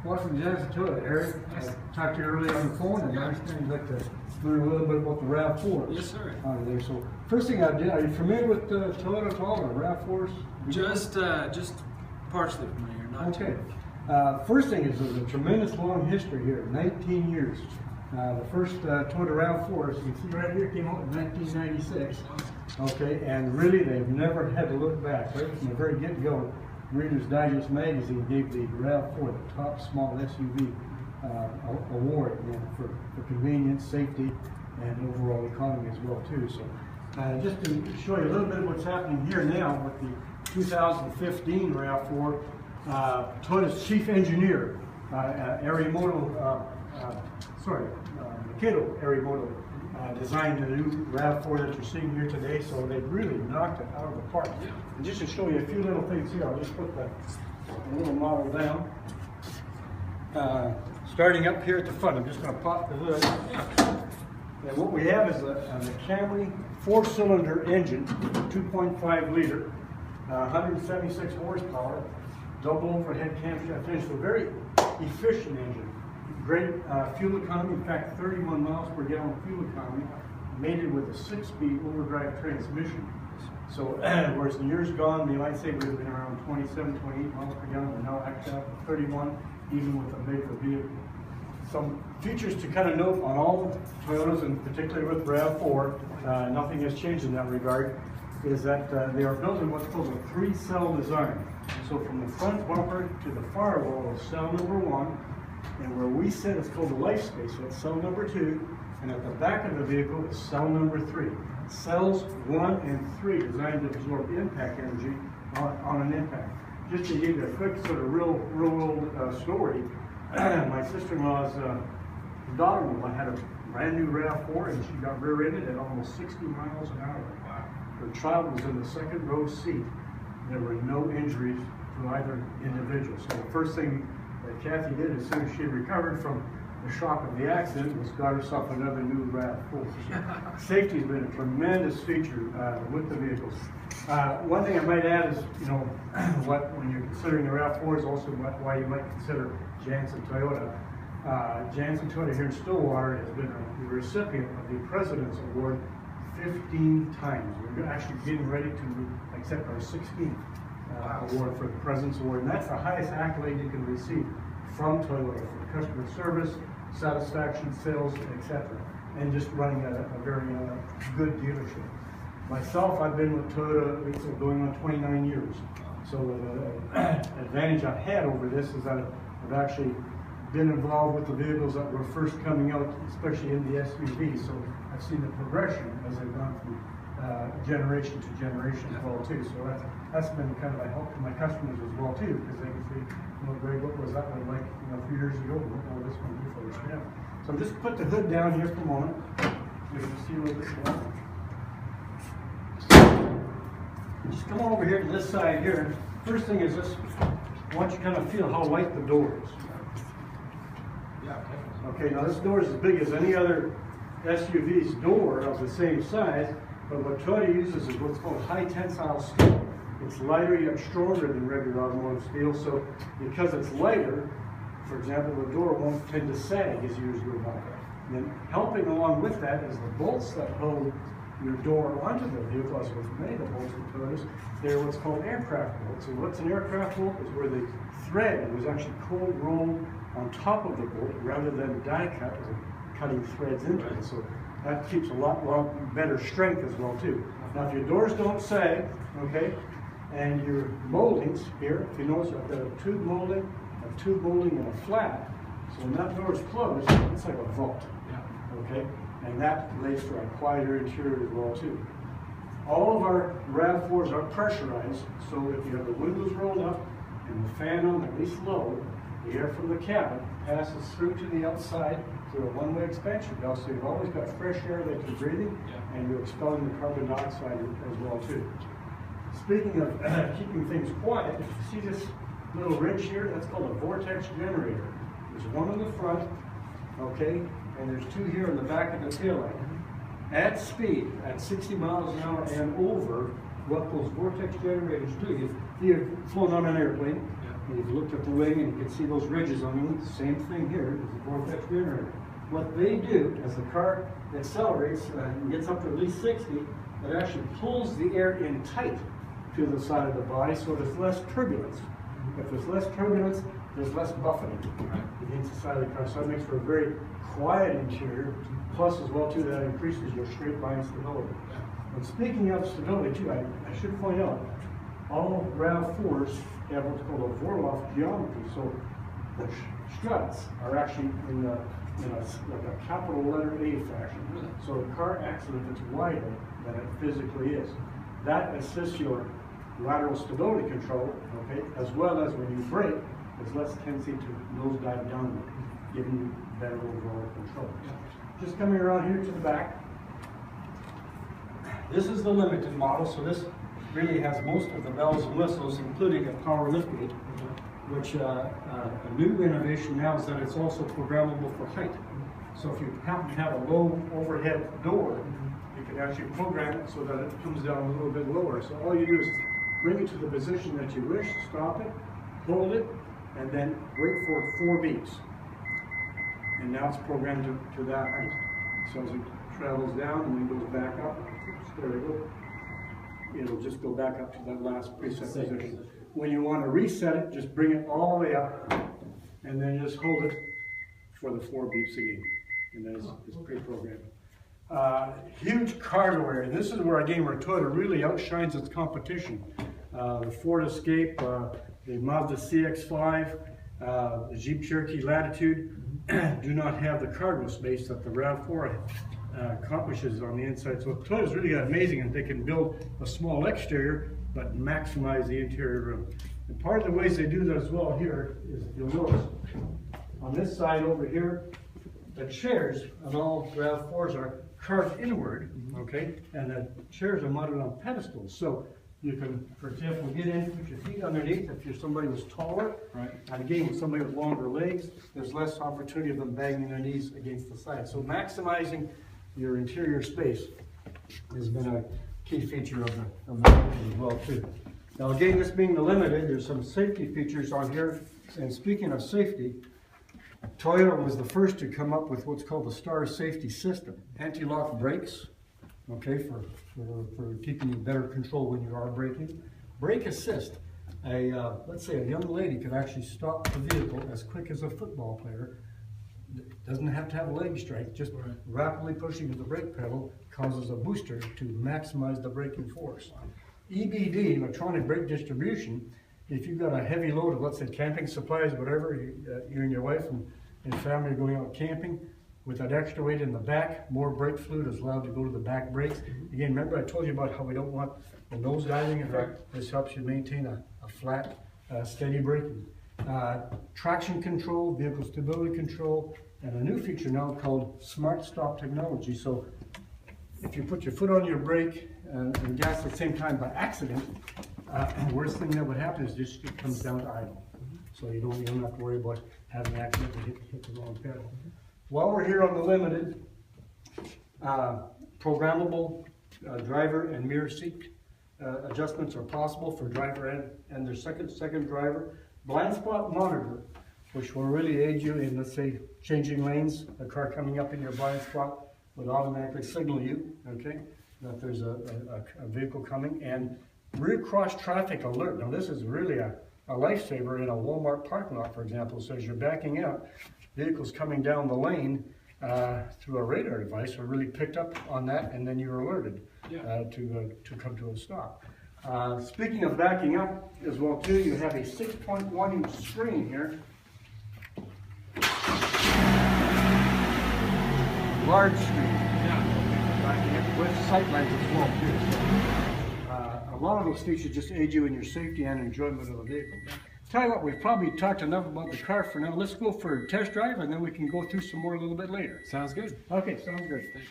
Welcome to Janzen Toyota, Eric. I talked to you earlier on the phone, and I understand you'd like to learn a little bit about the RAV4s. Yes, sir. Out of there. So, first thing I did, are you familiar with Toyota at all, or RAV4s? Just partially familiar, not okay. too. First thing is there's a tremendous long history here, 19 years. The first Toyota RAV4, as you can see right here, came out in 1996. Okay, and really they've never had to look back. Right from the very get-go, Reader's Digest magazine gave the RAV4 the top small SUV award, for convenience, safety, and overall economy as well too. So just to show you a little bit of what's happening here now with the 2015 RAV4, Toyota's chief engineer, Mikado Arimoto, designed the new RAV4 that you're seeing here today, so they've really knocked it out of the park. Yeah. And just to show you a few little things here, I'll just put the little model down. Starting up here at the front, I'm just going to pop the hood. And what we have is a Camry 4-cylinder engine, 2.5 liter, 176 horsepower, double overhead camshaft engine, so a very efficient engine. Great fuel economy, in fact 31 miles per gallon fuel economy, mated with a 6-speed overdrive transmission. So whereas in years gone, they might say we've been around 27, 28 miles per gallon, we're now actually up to 31, even with a bigger vehicle. Some features to kind of note on all the Toyotas, and particularly with RAV4, nothing has changed in that regard, is that they are built in what's called a 3-cell design. So from the front bumper to the firewall is cell number 1, and where we sit is called the life space, so it's cell number 2, and at the back of the vehicle is cell number 3. Cells 1 and 3 designed to absorb impact energy on an impact. Just to give you a quick sort of real world story, my sister-in-law's daughter-in-law had a brand new RAV4 and she got rear-ended at almost 60 miles an hour. Wow. Her child was in the second row seat. There were no injuries to either individual. So the first thing that Kathy did as soon as she recovered from the shock of the accident was got herself another new RAV4. So safety has been a tremendous feature with the vehicles. One thing I might add is, when you're considering the RAV4 is also why you might consider Janzen Toyota. Janzen Toyota here in Stillwater has been the recipient of the President's Award 15 times. We're actually getting ready to accept our 16th award for the President's Award, and that's the highest accolade you can receive from Toyota for customer service, satisfaction, sales, etc., and just running a very good dealership. Myself, I've been with Toyota going on 29 years. So the advantage I've had over this is that I've actually been involved with the vehicles that were first coming out, especially in the SUV. So I've seen the progression as they've gone from generation to generation as well too. So that's been kind of a help to my customers as well too, because they can see, Greg, what was that one like a few years ago? What will this one do for us now? So just put the hood down here for a moment. You can see a little bit more. Just come over here to this side here. First thing is this. I want you to kind of feel how light the door is. Okay, now this door is as big as any other SUV's door of the same size, but what Toyota uses is what's called high tensile steel. It's lighter yet stronger than regular automotive steel, so because it's lighter, for example, the door won't tend to sag as years go by. And then helping along with that is the bolts that hold your door onto the vehicle, as with many of the bolts with Toyotas, they're what's called aircraft bolts. So what's an aircraft bolt is where the thread was actually cold rolled on top of the bolt rather than die cut, cutting threads into it. So that keeps a lot better strength as well too. Now if your doors don't sag, okay, and your moldings here, if you notice I've got a tube molding, and a flat. So when that door is closed, it's like a vault. Okay? And that makes for a quieter interior as well too. All of our RAV4s are pressurized, so if you have the windows rolled up and the fan on at least low, the air from the cabin passes through to the outside through a one-way expansion valve, so you've always got fresh air that you're breathing, and you're expelling the carbon dioxide as well too. Speaking of keeping things quiet, if you see this little wrench here, that's called a vortex generator. There's one in the front, okay, and there's two here in the back of the taillight. At speed, at 60 miles an hour and over, what those vortex generators do, if you've flown on an airplane, And if you looked at the wing and you can see those ridges on the same thing here is the vortex generator. What they do as the car accelerates and gets up to at least 60, it actually pulls the air in tight to the side of the body so there's less turbulence. If there's less turbulence, there's less buffeting against the side of the car. So that makes for a very quiet interior. Plus, as well, too, that increases your straight line stability. And speaking of stability, too, I should point out, all RAV4s have what's called a Vorloff geometry. So the struts are actually in like a capital letter A fashion. So the car acts as if it's wider than it physically is. That assists your lateral stability control, okay, as well as when you brake, there's less tendency to nosedive downward, giving you better overall control. Just coming around here to the back. This is the limited model, so this really has most of the bells and whistles, including a power liftgate, which a new innovation now is that it's also programmable for height. So if you happen to have a low overhead door, you can actually program it so that it comes down a little bit lower. So all you do is bring it to the position that you wish, stop it, hold it, and then wait for 4 beeps. And now it's programmed to that height. So as it travels down and then goes back up, there we go. It'll just go back up to that last preset position. When you want to reset it, just bring it all the way up, and then just hold it for the 4 beeps again. And then it's pre-programmed. Huge cargo area. This is where, again, where Toyota really outshines its competition. The Ford Escape, the Mazda CX-5, the Jeep Cherokee Latitude do not have the cargo space that the RAV4 accomplishes on the inside. So Toyota's really got amazing, and they can build a small exterior but maximize the interior room. And part of the ways they do that as well here is, you'll notice on this side over here, the chairs on all RAV4s are carved inward, okay, and the chairs are mounted on pedestals. So you can, for example, get in, put your feet underneath if you're somebody who's taller. Right. And again, with somebody with longer legs, there's less opportunity of them banging their knees against the side. So maximizing your interior space has been a key feature of the Limited as well too. Now again, this being the Limited, there's some safety features on here. And speaking of safety, Toyota was the first to come up with what's called the STAR safety system. Anti-lock brakes, okay, for keeping you better control when you are braking. Brake assist. Let's say a young lady could actually stop the vehicle as quick as a football player. Doesn't have to have leg strength, just rapidly pushing the brake pedal causes a booster to maximize the braking force. EBD, electronic brake distribution, if you've got a heavy load of, let's say, camping supplies, whatever, you and your wife and family are going out camping, with that extra weight in the back, more brake fluid is allowed to go to the back brakes. Again, remember I told you about how we don't want the nose diving effect. This helps you maintain a flat, steady braking. Traction control, vehicle stability control, and a new feature now called Smart Stop technology. So if you put your foot on your brake and gas at the same time by accident, the worst thing that would happen is just it comes down to idle. So you don't have to worry about having an accident to hit the wrong pedal. While we're here on the Limited, programmable driver and mirror seat adjustments are possible for driver and their second driver. Blind spot monitor, which will really aid you in, let's say, changing lanes. A car coming up in your blind spot would automatically signal you, okay, that there's a vehicle coming. And rear cross traffic alert. Now this is really a lifesaver in a Walmart parking lot, for example. So as you're backing out, vehicles coming down the lane through a radar device are really picked up on that, and then you're alerted to come to a stop. Speaking of backing up as well too, you have a 6.1-inch screen here. Large screen. Backing up with sight lines as well too. So, a lot of those features just aid you in your safety and enjoyment of the vehicle. Tell you what, we've probably talked enough about the car for now. Let's go for a test drive, and then we can go through some more a little bit later. Sounds good. Okay, sounds great. Thanks.